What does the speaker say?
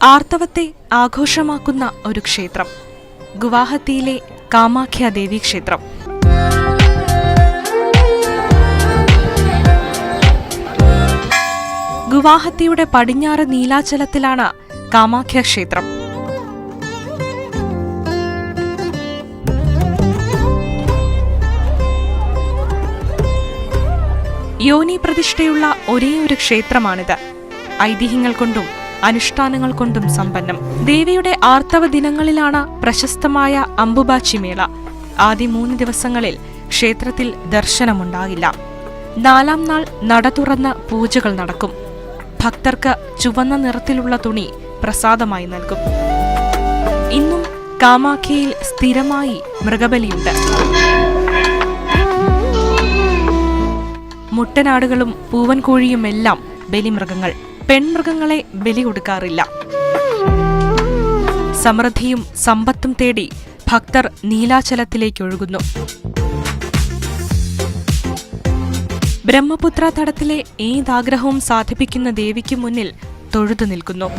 ആർത്തവത്തെ ആഘോഷമാക്കുന്ന ഒരു ക്ഷേത്രം, ഗുവാഹത്തിയിലെ കാമാഖ്യ ദേവി ക്ഷേത്രം. ഗുവാഹത്തിയുടെ പടിഞ്ഞാറ് നീലാചലത്തിലാണ് കാമാഖ്യ ക്ഷേത്രം. യോനി പ്രതിഷ്ഠയുള്ള ഒരേയൊരു ക്ഷേത്രമാണിത്. ഐതിഹ്യങ്ങൾ കൊണ്ടും അനുഷ്ഠാനങ്ങൾ കൊണ്ടും സമ്പന്നം. ദേവിയുടെ ആർത്തവ ദിനങ്ങളിലാണ് പ്രശസ്തമായ അംബുബാച്ചി മേള. ആദ്യ 3 ദിവസങ്ങളിൽ ക്ഷേത്രത്തിൽ ദർശനമുണ്ടാകില്ല. 4ാം നാൾ നട തുറന്ന് പൂജകൾ നടക്കും. ഭക്തർക്ക് ചുവന്ന നിറത്തിലുള്ള തുണി പ്രസാദമായി നൽകും. ഇന്നും കാമാഖ്യയിൽ സ്ഥിരമായി മൃഗബലിയുണ്ട്. മുട്ടനാടുകളും പൂവൻകോഴിയുമെല്ലാം ബലിമൃഗങ്ങൾ. പെൺമൃഗങ്ങളെ ബലി കൊടുക്കാറില്ല. സമൃദ്ധിയും സമ്പത്തും തേടി ഭക്തർ നീലാചലത്തിലേക്കൊഴുകുന്നു. ബ്രഹ്മപുത്ര തടത്തിലെ ഏതാഗ്രഹവും സാധിപ്പിക്കുന്ന ദേവിക്ക് മുന്നിൽ തൊഴുതു നിൽക്കുന്നു.